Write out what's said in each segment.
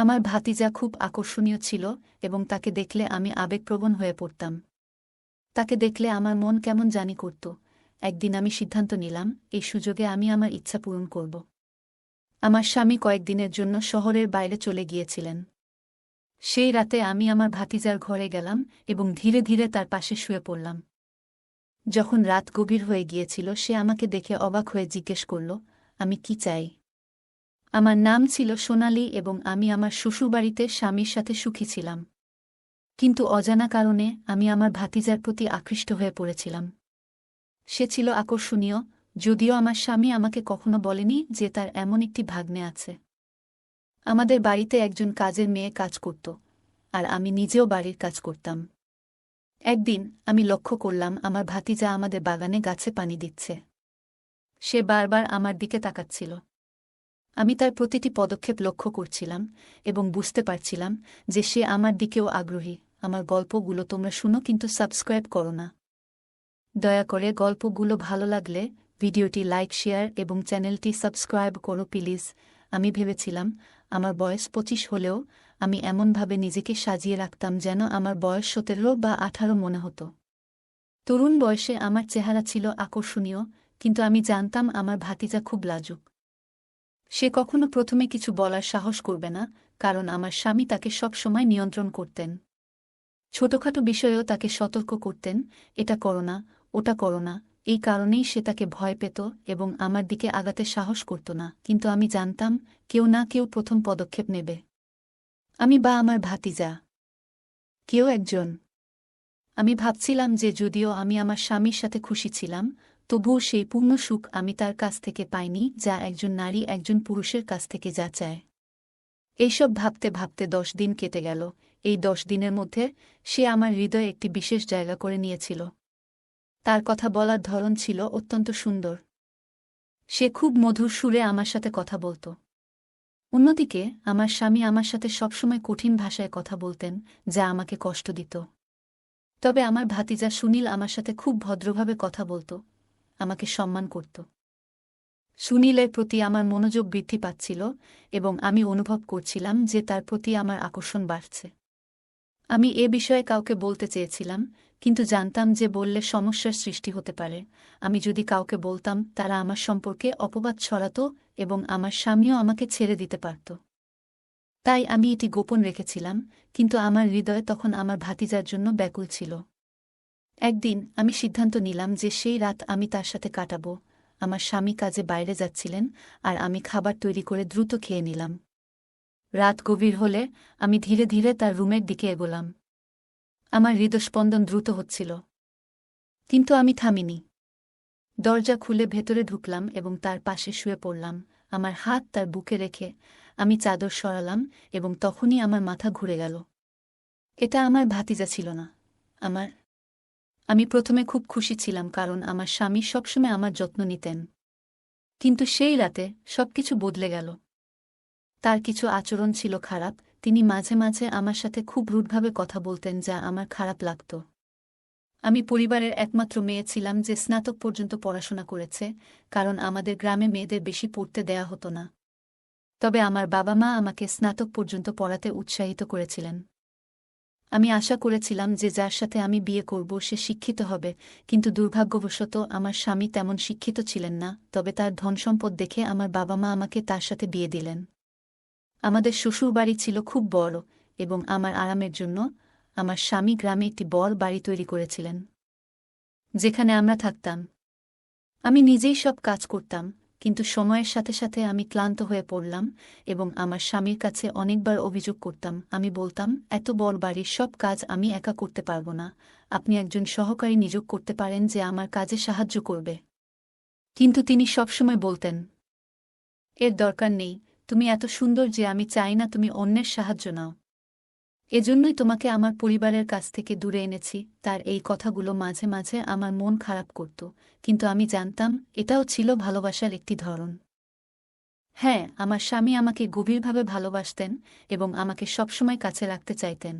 আমার ভাতিজা খুব আকর্ষণীয় ছিল এবং তাকে দেখলে আমি আবেগপ্রবণ হয়ে পড়তাম। তাকে দেখলে আমার মন কেমন জানি করত। একদিন আমি সিদ্ধান্ত নিলাম, এই সুযোগে আমি আমার ইচ্ছা পূরণ করব। আমার স্বামী কয়েকদিনের জন্য শহরের বাইরে চলে গিয়েছিলেন। সেই রাতে আমি আমার ভাতিজার ঘরে গেলাম এবং ধীরে ধীরে তার পাশে শুয়ে পড়লাম। যখন রাত গভীর হয়ে গিয়েছিল, সে আমাকে দেখে অবাক হয়ে জিজ্ঞেস করল, আমি কি চাই? আমার নাম ছিল সোনালি এবং আমি আমার শ্বশুরবাড়িতে স্বামীর সাথে সুখী ছিলাম। কিন্তু অজানা কারণে আমি আমার ভাতিজার প্রতি আকৃষ্ট হয়ে পড়েছিলাম। সে ছিল আকর্ষণীয়, যদিও আমার স্বামী আমাকে কখনো বলেনি যে তার এমন একটি ভাগ্নে আছে। আমাদের বাড়িতে একজন কাজের মেয়ে কাজ করত, আর আমি নিজেও বাড়ির কাজ করতাম। একদিন আমি লক্ষ্য করলাম আমার ভাতিজা আমাদের বাগানে গাছে পানি দিচ্ছে। সে বারবার আমার দিকে তাকাচ্ছিল। আমি তার প্রতিটি পদক্ষেপ লক্ষ্য করছিলাম এবং বুঝতে পারছিলাম যে সে আমার দিকেও আগ্রহী। আমার গল্পগুলো তোমরা শুনো, কিন্তু সাবস্ক্রাইব করো না। দয়া করে গল্পগুলো ভালো লাগলে ভিডিওটি লাইক, শেয়ার এবং চ্যানেলটি সাবস্ক্রাইব করো প্লিজ। আমি ভেবেছিলাম আমার বয়স 25 হলেও আমি এমনভাবে নিজেকে সাজিয়ে রাখতাম যেন আমার বয়স 17 বা 18 মনে হতো। তরুণ বয়সে আমার চেহারা ছিল আকর্ষণীয়, কিন্তু আমি জানতাম আমার ভাতিজা খুব লাজুক। সে কখনো প্রথমে কিছু বলার সাহস করবে না, কারণ আমার স্বামী তাকে সবসময় নিয়ন্ত্রণ করতেন। ছোটখাটো বিষয়েও তাকে সতর্ক করতেন, এটা করো না, ওটা করো না। এই কারণেই সে তাকে ভয় পেত এবং আমার দিকে আগাতে সাহস করত না। কিন্তু আমি জানতাম কেউ না কেউ প্রথম পদক্ষেপ নেবে। আমি বা আমার ভাতিজা, কেউ একজন। আমি ভাবছিলাম যে যদিও আমি আমার স্বামীর সাথে খুশি ছিলাম, তবুও সেই পূর্ণ সুখ আমি তার কাছ থেকে পাইনি, যা একজন নারী একজন পুরুষের কাছ থেকে যা চায়। এইসব ভাবতে ভাবতে 10 দিন কেটে গেল। এই 10 দিনের মধ্যে সে আমার হৃদয়ে একটি বিশেষ জায়গা করে নিয়েছিল। তার কথা বলার ধরন ছিল অত্যন্ত সুন্দর। সে খুব মধুর সুরে আমার সাথে কথা বলত। অন্যদিকে আমার স্বামী আমার সাথে সবসময় কঠিন ভাষায় কথা বলতেন, যা আমাকে কষ্ট দিত। তবে আমার ভাতিজা সুনীল আমার সাথে খুব ভদ্রভাবে কথা বলত, আমাকে সম্মান করত। সুনীলের প্রতি আমার মনোযোগ বৃদ্ধি পাচ্ছিল এবং আমি অনুভব করছিলাম যে তার প্রতি আমার আকর্ষণ বাড়ছে। আমি এ বিষয়ে কাউকে বলতে চেয়েছিলাম, কিন্তু জানতাম যে বললে সমস্যার সৃষ্টি হতে পারে। আমি যদি কাউকে বলতাম, তারা আমার সম্পর্কে অপবাদ ছড়াত এবং আমার স্বামীও আমাকে ছেড়ে দিতে পারত। তাই আমি এটি গোপন রেখেছিলাম, কিন্তু আমার হৃদয় তখন আমার ভাতিজার জন্য ব্যাকুল ছিল। একদিন আমি সিদ্ধান্ত নিলাম যে সেই রাত আমি তার সাথে কাটাব। আমার স্বামী কাজে বাইরে যাচ্ছিলেন, আর আমি খাবার তৈরি করে দ্রুত খেয়ে নিলাম। রাত গভীর হলে আমি ধীরে ধীরে তার রুমের দিকে এগোলাম। আমার হৃদস্পন্দন দ্রুত হচ্ছিল, কিন্তু আমি থামিনি। দরজা খুলে ভেতরে ঢুকলাম এবং তার পাশে শুয়ে পড়লাম। আমার হাত তার বুকে রেখে আমি চাদর সরালাম এবং তখনই আমার মাথা ঘুরে গেল। এটা আমার ভাতিজা ছিল না, আমার। আমি প্রথমে খুব খুশি ছিলাম, কারণ আমার স্বামী সবসময় আমার যত্ন নিতেন। কিন্তু সেই রাতে সবকিছু বদলে গেল। তার কিছু আচরণ ছিল খারাপ। তিনি মাঝে মাঝে আমার সাথে খুব রুডভাবে কথা বলতেন, যা আমার খারাপ লাগত। আমি পরিবারের একমাত্র মেয়ে ছিলাম যে স্নাতক পর্যন্ত পড়াশোনা করেছে, কারণ আমাদের গ্রামে মেয়েদের বেশি পড়তে দেয়া হতো না। তবে আমার বাবা মা আমাকে স্নাতক পর্যন্ত পড়াতে উৎসাহিত করেছিলেন। আমি আশা করেছিলাম যে যার সাথে আমি বিয়ে করব সে শিক্ষিত হবে, কিন্তু দুর্ভাগ্যবশত আমার স্বামী তেমন শিক্ষিত ছিলেন না। তবে তার ধনসম্পদ দেখে আমার বাবা মা আমাকে তার সাথে বিয়ে দিলেন। আমাদের শ্বশুরবাড়ি ছিল খুব বড় এবং আমার আরামের জন্য আমার স্বামী গ্রামে একটি বড় বাড়ি তৈরি করেছিলেন, যেখানে আমরা থাকতাম। আমি নিজেই সব কাজ করতাম, কিন্তু সময়ের সাথে সাথে আমি ক্লান্ত হয়ে পড়লাম এবং আমার স্বামীর কাছে অনেকবার অভিযোগ করতাম। আমি বলতাম, এত বড় বাড়ির সব কাজ আমি একা করতে পারব না। আপনি একজন সহকারী নিয়োগ করতে পারেন যে আমার কাজে সাহায্য করবে। কিন্তু তিনি সবসময় বলতেন, এর দরকার নেই, তুমি এত সুন্দর যে আমি চাই না তুমি অন্যের সাহায্য নাও। এজন্যই তোমাকে আমার পরিবারের কাছ থেকে দূরে এনেছি। তার এই কথাগুলো মাঝে মাঝে আমার মন খারাপ করত, কিন্তু আমি জানতাম এটাও ছিল ভালোবাসার একটি ধরন। হ্যাঁ, আমার স্বামী আমাকে গভীরভাবে ভালোবাসতেন এবং আমাকে সবসময় কাছে রাখতে চাইতেন।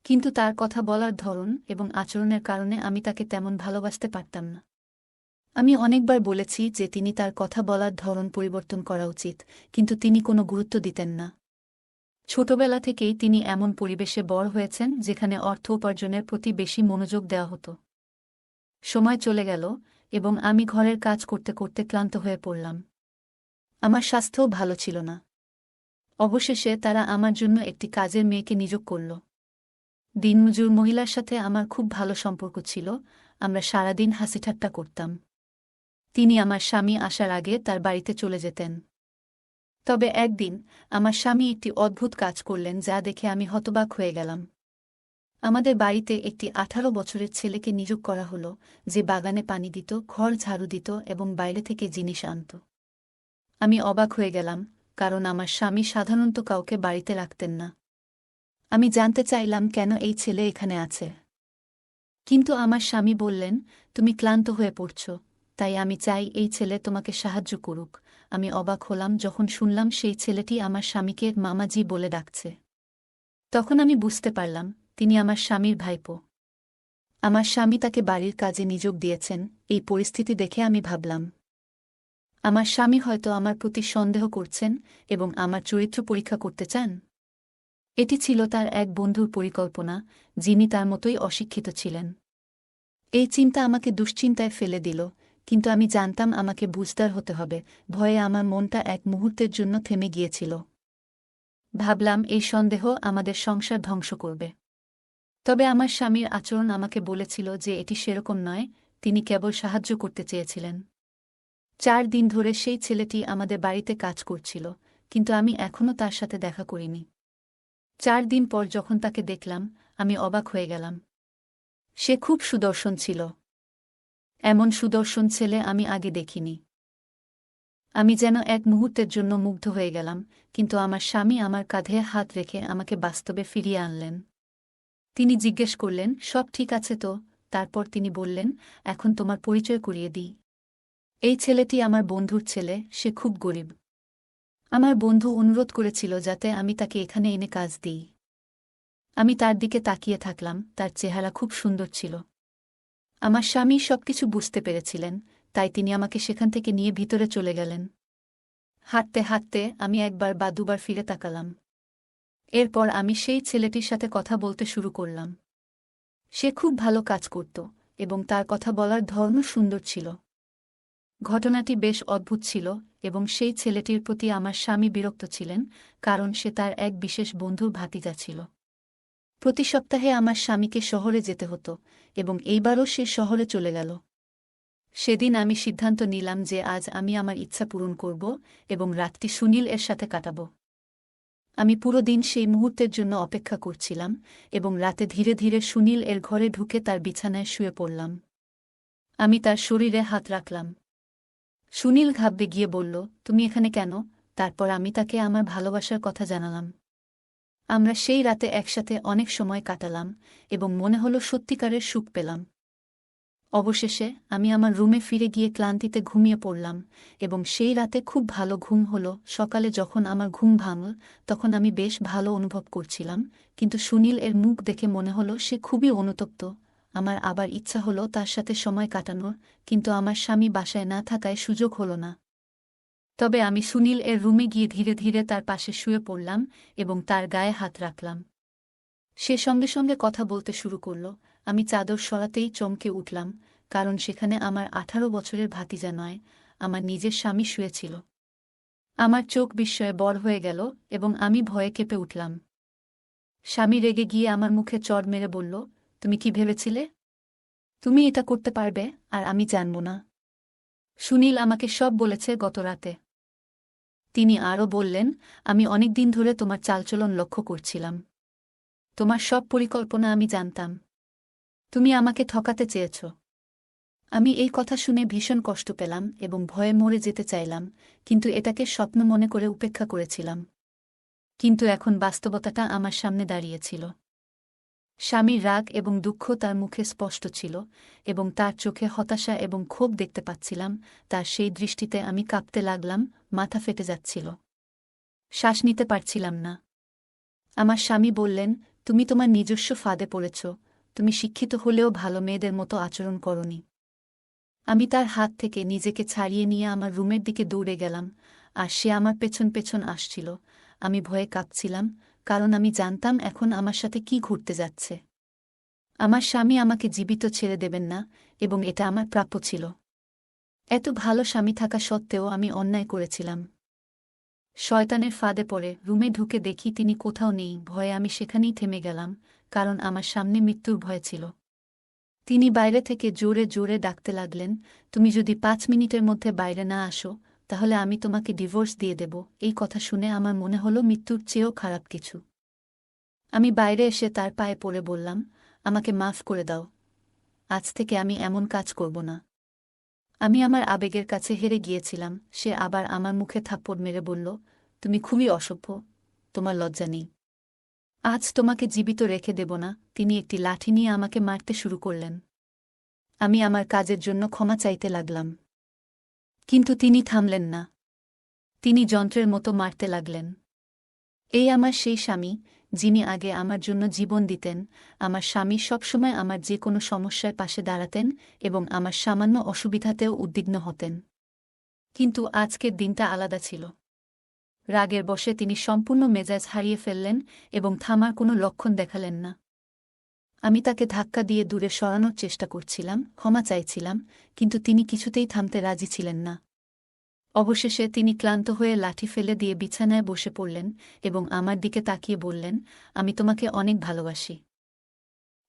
কিন্তু তার কথা বলার ধরন এবং আচরণের কারণে আমি তাকে তেমন ভালোবাসতে পারতাম না। আমি অনেকবার বলেছি যে তিনি তার কথা বলার ধরন পরিবর্তন করা উচিত, কিন্তু তিনি কোনো গুরুত্ব দিতেন না। ছোটবেলা থেকেই তিনি এমন পরিবেশে বড় হয়েছেন যেখানে অর্থ উপার্জনের প্রতি বেশি মনোযোগ দেওয়া হতো। সময় চলে গেল এবং আমি ঘরের কাজ করতে করতে ক্লান্ত হয়ে পড়লাম। আমার স্বাস্থ্যও ভালো ছিল না। অবশেষে তারা আমার জন্য একটি কাজের মেয়েকে নিয়োগ করল। দিনমজুর মহিলার সাথে আমার খুব ভালো সম্পর্ক ছিল, আমরা সারাদিন হাসিঠাট্টা করতাম। তিনি আমার স্বামী আসার আগে তার বাড়িতে চলে যেতেন। তবে একদিন আমার স্বামী একটি অদ্ভুত কাজ করলেন যা দেখে আমি হতবাক হয়ে গেলাম। আমাদের বাড়িতে একটি 18 বছরের ছেলেকে নিয়োগ করা হলো, যে বাগানে পানি দিত, ঘর ঝাড়ু দিত এবং বাইরে থেকে জিনিস আনত। আমি অবাক হয়ে গেলাম, কারণ আমার স্বামী সাধারণত কাউকে বাড়িতে রাখতেন না। আমি জানতে চাইলাম কেন এই ছেলে এখানে আছে। কিন্তু আমার স্বামী বললেন, তুমি ক্লান্ত হয়ে পড়ছ, তাই আমি চাই এই ছেলে তোমাকে সাহায্য করুক। আমি অবাক হলাম যখন শুনলাম সেই ছেলেটি আমার স্বামীকে মামাজি বলে ডাকছে। তখন আমি বুঝতে পারলাম তিনি আমার স্বামীর ভাইপো। আমার স্বামী তাকে বাড়ির কাজে নিয়োগ দিয়েছেন। এই পরিস্থিতি দেখে আমি ভাবলাম, আমার স্বামী হয়তো আমার প্রতি সন্দেহ করছেন এবং আমার চরিত্র পরীক্ষা করতে চান। এটি ছিল তার এক বন্ধুর পরিকল্পনা, যিনি তার মতোই অশিক্ষিত ছিলেন। এই চিন্তা আমাকে দুশ্চিন্তায় ফেলে দিল, কিন্তু আমি জানতাম আমাকে বুঝদার হতে হবে। ভয়ে আমার মনটা এক মুহূর্তের জন্য থেমে গিয়েছিল। ভাবলাম এই সন্দেহ আমাদের সংসার ধ্বংস করবে। তবে আমার স্বামীর আচরণ আমাকে বলেছিল যে এটি সেরকম নয়, তিনি কেবল সাহায্য করতে চেয়েছিলেন। 4 দিন ধরে সেই ছেলেটি আমাদের বাড়িতে কাজ করছিল, কিন্তু আমি এখনও তার সাথে দেখা করিনি। 4 দিন পর যখন তাকে দেখলাম, আমি অবাক হয়ে গেলাম। সে খুব সুদর্শন ছিল। এমন সুদর্শন ছেলে আমি আগে দেখিনি। আমি যেন এক মুহূর্তের জন্য মুগ্ধ হয়ে গেলাম, কিন্তু আমার স্বামী আমার কাঁধে হাত রেখে আমাকে বাস্তবে ফিরিয়ে আনলেন। তিনি জিজ্ঞেস করলেন, সব ঠিক আছে তো? তারপর তিনি বললেন, এখন তোমার পরিচয় করিয়ে দিই। এই ছেলেটি আমার বন্ধুর ছেলে, সে খুব গরিব। আমার বন্ধু অনুরোধ করেছিল যাতে আমি তাকে এখানে এনে কাজ দিই। আমি তার দিকে তাকিয়ে থাকলাম, তার চেহারা খুব সুন্দর ছিল। আমার স্বামী সবকিছু বুঝতে পেরেছিলেন, তাই তিনি আমাকে সেখান থেকে নিয়ে ভিতরে চলে গেলেন। হাঁটতে হাঁটতে আমি একবার বা দুবার ফিরে তাকালাম। এরপর আমি সেই ছেলেটির সাথে কথা বলতে শুরু করলাম। সে খুব ভালো কাজ করত এবং তার কথা বলার ধরনও সুন্দর ছিল। ঘটনাটি বেশ অদ্ভুত ছিল এবং সেই ছেলেটির প্রতি আমার স্বামী বিরক্ত ছিলেন, কারণ সে তার এক বিশেষ বন্ধুর ভাতিজা ছিল। প্রতি সপ্তাহে আমার স্বামীকে শহরে যেতে হতো এবং এইবারও সে শহরে চলে গেল। সেদিন আমি সিদ্ধান্ত নিলাম যে আজ আমি আমার ইচ্ছা পূরণ করব এবং রাতটি সুনীল এর সাথে কাটাব। আমি পুরো দিন সেই মুহূর্তের জন্য অপেক্ষা করছিলাম এবং রাতে ধীরে ধীরে সুনীল এর ঘরে ঢুকে তার বিছানায় শুয়ে পড়লাম। আমি তার শরীরে হাত রাখলাম। সুনীল ঘাবড়ে গিয়ে বলল, তুমি এখানে কেন? তারপর আমি তাকে আমার ভালোবাসার কথা জানালাম। আমরা সেই রাতে একসাথে অনেক সময় কাটালাম এবং মনে হলো সত্যিকারের সুখ পেলাম। অবশেষে আমি আমার রুমে ফিরে গিয়ে ক্লান্তিতে ঘুমিয়ে পড়লাম এবং সেই রাতে খুব ভালো ঘুম হলো। সকালে যখন আমার ঘুম ভাঙল, তখন আমি বেশ ভালো অনুভব করছিলাম, কিন্তু সুনীল এর মুখ দেখে মনে হলো সে খুবই অনুতপ্ত। আমার আবার ইচ্ছা হলো তার সাথে সময় কাটানোর, কিন্তু আমার স্বামী বাসায় না থাকায় সুযোগ হলো না। তবে আমি সুনীল এর রুমে গিয়ে ধীরে ধীরে তার পাশে শুয়ে পড়লাম এবং তার গায়ে হাত রাখলাম। সে সঙ্গে সঙ্গে কথা বলতে শুরু করল। আমি চাদর সরাতেই চমকে উঠলাম, কারণ সেখানে আমার 18 বছরের ভাতিজা নয়, আমার নিজের স্বামী শুয়েছিল। আমার চোখ বিস্ময়ে বড় হয়ে গেল এবং আমি ভয়ে কেঁপে উঠলাম। স্বামী রেগে গিয়ে আমার মুখে চড় মেরে বলল, তুমি কি ভেবেছিলে তুমি এটা করতে পারবে আর আমি জানব না? সুনীল আমাকে সব বলেছে গত রাতে। তিনি আরও বললেন, আমি অনেক দিন ধরে তোমার চালচলন লক্ষ্য করছিলাম। তোমার সব পরিকল্পনা আমি জানতাম। তুমি আমাকে ঠকাতে চেয়েছ। আমি এই কথা শুনে ভীষণ কষ্ট পেলাম এবং ভয়ে মরে যেতে চাইলাম, কিন্তু এটাকে স্বপ্ন মনে করে উপেক্ষা করেছিলাম। কিন্তু এখন বাস্তবতাটা আমার সামনে দাঁড়িয়েছিল। স্বামীর রাগ এবং দুঃখ তার মুখে স্পষ্ট ছিল এবং তার চোখে হতাশা এবং ক্ষোভ দেখতে পাচ্ছিলাম। তার সেই দৃষ্টিতে আমি কাঁপতে লাগলাম, মাথা ফেটে যাচ্ছিল। শ্বাস নিতে পারছিলাম না। আমার স্বামী বললেন, তুমি তোমার নিজস্ব ফাঁদে পড়েছ, তুমি শিক্ষিত হলেও ভালো মেয়েদের মতো আচরণ করনি। আমি তার হাত থেকে নিজেকে ছাড়িয়ে নিয়ে আমার রুমের দিকে দৌড়ে গেলাম, আর সে আমার পেছন পেছন আসছিল। আমি ভয়ে কাঁপছিলাম, কারণ আমি জানতাম এখন আমার সাথে কি ঘটতে যাচ্ছে। আমার স্বামী আমাকে জীবিত ছেড়ে দেবেন না, এবং এটা আমার প্রাপ্য ছিল। এত ভালো স্বামী থাকা সত্ত্বেও আমি অন্যায় করেছিলাম। শয়তানের ফাঁদে পড়ে রুমে ঢুকে দেখি তিনি কোথাও নেই। ভয়ে আমি সেখানেই থেমে গেলাম, কারণ আমার সামনে মৃত্যুর ভয় ছিল। তিনি বাইরে থেকে জোরে জোরে ডাকতে লাগলেন, তুমি যদি 5 মিনিটের মধ্যে বাইরে না আসো, তাহলে আমি তোমাকে ডিভোর্স দিয়ে দেব। এই কথা শুনে আমার মনে হলো মৃত্যুর চেয়েও খারাপ কিছু। আমি বাইরে এসে তার পায়ে পড়ে বললাম, আমাকে মাফ করে দাও। আজ থেকে আমি এমন কাজ করব না। আমি আমার আবেগের কাছে হেরে গিয়েছিলাম। সে আবার আমার মুখে থাপ্পড় মেরে বলল, তুমি খুবই অসভ্য, তোমার লজ্জা নেই। আজ তোমাকে জীবিত রেখে দেব না। তিনি একটি লাঠি নিয়ে আমাকে মারতে শুরু করলেন। আমি আমার কাজের জন্য ক্ষমা চাইতে লাগলাম, কিন্তু তিনি থামলেন না। তিনি যন্ত্রের মতো মারতে লাগলেন। এই আমার সেই স্বামী, যিনি আগে আমার জন্য জীবন দিতেন। আমার স্বামী সবসময় আমার যে কোনো সমস্যার পাশে দাঁড়াতেন এবং আমার সামান্য অসুবিধাতেও উদ্বিগ্ন হতেন। কিন্তু আজকের দিনটা আলাদা ছিল। রাগের বশে তিনি সম্পূর্ণ মেজাজ হারিয়ে ফেললেন এবং থামার কোনো লক্ষণ দেখালেন না। আমি তাকে ধাক্কা দিয়ে দূরে সরানোর চেষ্টা করছিলাম, ক্ষমা চাইছিলাম, কিন্তু তিনি কিছুতেই থামতে রাজি ছিলেন না। অবশেষে তিনি ক্লান্ত হয়ে লাঠি ফেলে দিয়ে বিছানায় বসে পড়লেন এবং আমার দিকে তাকিয়ে বললেন, আমি তোমাকে অনেক ভালোবাসি।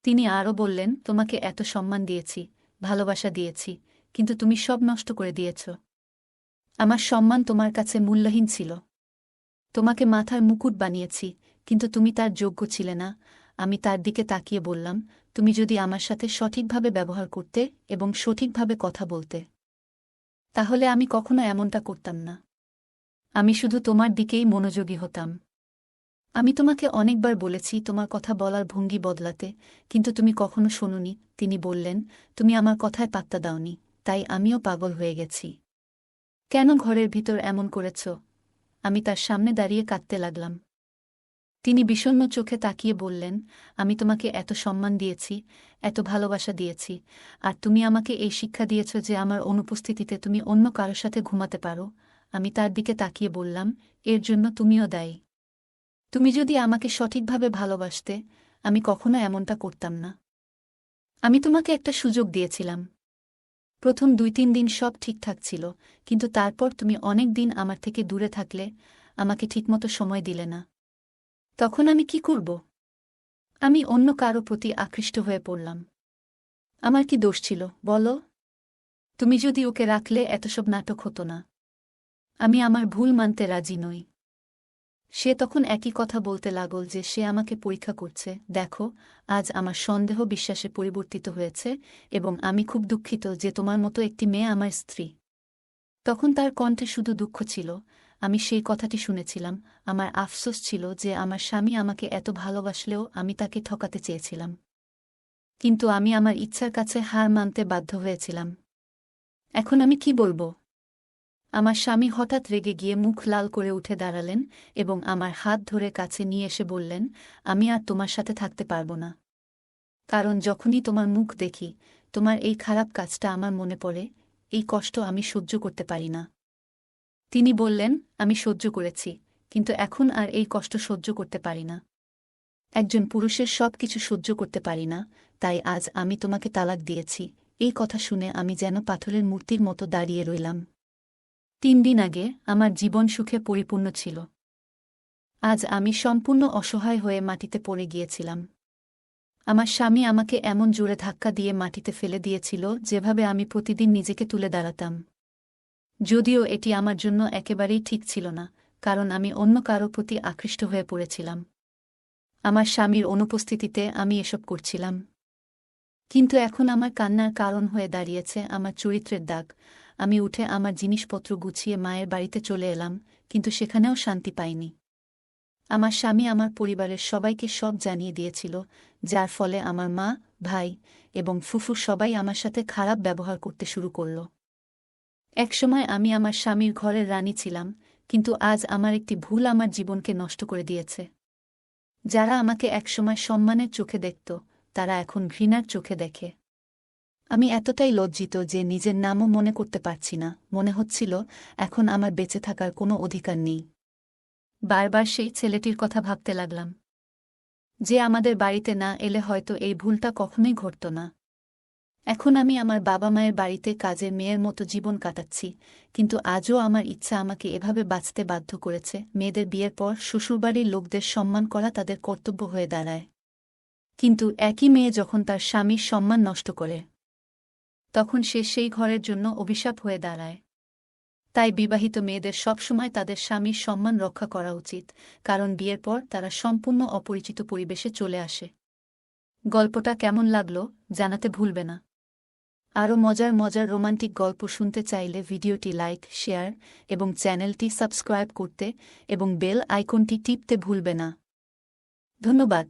তিনি আরও বললেন, তোমাকে এত সম্মান দিয়েছি, ভালোবাসা দিয়েছি, কিন্তু তুমি সব নষ্ট করে দিয়েছ। আমার সম্মান তোমার কাছে মূল্যহীন ছিল। তোমাকে মাথার মুকুট বানিয়েছি, কিন্তু তুমি তার যোগ্য ছিলে না। আমি তার দিকে তাকিয়ে বললাম, তুমি যদি আমার সাথে সঠিকভাবে ব্যবহার করতে এবং সঠিকভাবে কথা বলতে, তাহলে আমি কখনো এমনটা করতাম না। আমি শুধু তোমার দিকেই মনোযোগী হতাম। আমি তোমাকে অনেকবার বলেছি তোমার কথা বলার ভঙ্গি বদলাতে, কিন্তু তুমি কখনো শোনোনি। তিনি বললেন, তুমি আমার কথায় পাত্তা দাওনি, তাই আমিও পাগল হয়ে গেছি। কেন ঘরের ভিতর এমন করেছ? আমি তার সামনে দাঁড়িয়ে কাঁদতে লাগলাম। তিনি বিষণ্ণ চোখে তাকিয়ে বললেন, আমি তোমাকে এত সম্মান দিয়েছি, এত ভালোবাসা দিয়েছি, আর তুমি আমাকে এই শিক্ষা দিয়েছ যে আমার অনুপস্থিতিতে তুমি অন্য কারোর সাথে ঘুমাতে পারো। আমি তার দিকে তাকিয়ে বললাম, এর জন্য তুমিও দায়ী। তুমি যদি আমাকে সঠিকভাবে ভালোবাসতে, আমি কখনো এমনটা করতাম না। আমি তোমাকে একটা সুযোগ দিয়েছিলাম। প্রথম 2-3 দিন সব ঠিকঠাক ছিল, কিন্তু তারপর তুমি অনেক দিন আমার থেকে দূরে থাকলে, আমাকে ঠিকমতো সময় দিলে না। তখন আমি কি করব? আমি অন্য কারো প্রতি আকৃষ্ট হয়ে পড়লাম। আমার কি দোষ ছিল, বলো? তুমি যদি ওকে রাখলে এতসব নাটক হতো না। আমি আমার ভুল মানতে রাজি নই। সে তখন একই কথা বলতে লাগল যে সে আমাকে পরীক্ষা করছে। দেখো, আজ আমার সন্দেহ বিশ্বাসে পরিবর্তিত হয়েছে, এবং আমি খুব দুঃখিত যে তোমার মতো একটি মেয়ে আমার স্ত্রী। তখন তার কণ্ঠে শুধু দুঃখ ছিল। আমি সেই কথাটি শুনেছিলাম। আমার আফসোস ছিল যে আমার স্বামী আমাকে এত ভালোবাসলেও আমি তাকে ঠকাতে চেয়েছিলাম। কিন্তু আমি আমার ইচ্ছার কাছে হার মানতে বাধ্য হয়েছিলাম। এখন আমি কি বলবো? আমার স্বামী হঠাৎ রেগে গিয়ে মুখ লাল করে উঠে দাঁড়ালেন এবং আমার হাত ধরে কাছে নিয়ে এসে বললেন, আমি আর তোমার সাথে থাকতে পারব না। কারণ যখনই তোমার মুখ দেখি, তোমার এই খারাপ কাজটা আমার মনে পড়ে। এই কষ্ট আমি সহ্য করতে পারি না। তিনি বললেন, আমি সহ্য করেছি, কিন্তু এখন আর এই কষ্ট সহ্য করতে পারি না। একজন পুরুষের সব কিছু সহ্য করতে পারি না, তাই আজ আমি তোমাকে তালাক দিয়েছি। এই কথা শুনে আমি যেন পাথরের মূর্তির মতো দাঁড়িয়ে রইলাম। 3 দিন আগে আমার জীবন সুখে পরিপূর্ণ ছিল। আজ আমি সম্পূর্ণ অসহায় হয়ে মাটিতে পড়ে গিয়েছিলাম। আমার স্বামী আমাকে এমন জোরে ধাক্কা দিয়ে মাটিতে ফেলে দিয়েছিল যেভাবে আমি প্রতিদিন নিজেকে তুলে দাঁড়াতাম। যদিও এটি আমার জন্য একেবারেই ঠিক ছিল না, কারণ আমি অন্য কারো প্রতি আকৃষ্ট হয়ে পড়েছিলাম। আমার স্বামীর অনুপস্থিতিতে আমি এসব করছিলাম। কিন্তু এখন আমার কান্নার কারণ হয়ে দাঁড়িয়েছে আমার চরিত্রের দাগ। আমি উঠে আমার জিনিসপত্র গুছিয়ে মায়ের বাড়িতে চলে এলাম, কিন্তু সেখানেও শান্তি পাইনি। আমার স্বামী আমার পরিবারের সবাইকে সব জানিয়ে দিয়েছিল, যার ফলে আমার মা, ভাই এবং ফুফু সবাই আমার সাথে খারাপ ব্যবহার করতে শুরু করল। একসময় আমি আমার স্বামীর ঘরের রানী ছিলাম, কিন্তু আজ আমার একটি ভুল আমার জীবনকে নষ্ট করে দিয়েছে। যারা আমাকে একসময় সম্মানের চোখে দেখত, তারা এখন ঘৃণার চোখে দেখে। আমি এতটাই লজ্জিত যে নিজের নামও মনে করতে পারছি না। মনে হচ্ছিল এখন আমার বেঁচে থাকার কোনো অধিকার নেই। বারবার সেই ছেলেটির কথা ভাবতে লাগলাম, যে আমাদের বাড়িতে না এলে হয়তো এই ভুলটা কখনোই ঘটত না। এখন আমি আমার বাবা মায়ের বাড়িতে কাজের মেয়ের মতো জীবন কাটাচ্ছি, কিন্তু আজও আমার ইচ্ছা আমাকে এভাবে বাঁচতে বাধ্য করেছে। মেয়েদের বিয়ের পর শ্বশুরবাড়ির লোকদের সম্মান করা তাদের কর্তব্য হয়ে দাঁড়ায়, কিন্তু একই মেয়ে যখন তার স্বামীর সম্মান নষ্ট করে, তখন সে সেই ঘরের জন্য অভিশাপ হয়ে দাঁড়ায়। তাই বিবাহিত মেয়েদের সবসময় তাদের স্বামীর সম্মান রক্ষা করা উচিত, কারণ বিয়ের পর তারা সম্পূর্ণ অপরিচিত পরিবেশে চলে আসে। গল্পটা কেমন লাগলো জানাতে ভুলবে না। আরও মজার মজার রোমান্টিক গল্প শুনতে চাইলে ভিডিওটি লাইক, শেয়ার এবং চ্যানেলটি সাবস্ক্রাইব করতে এবং বেল আইকনটি টিপতে ভুলবে না। ধন্যবাদ।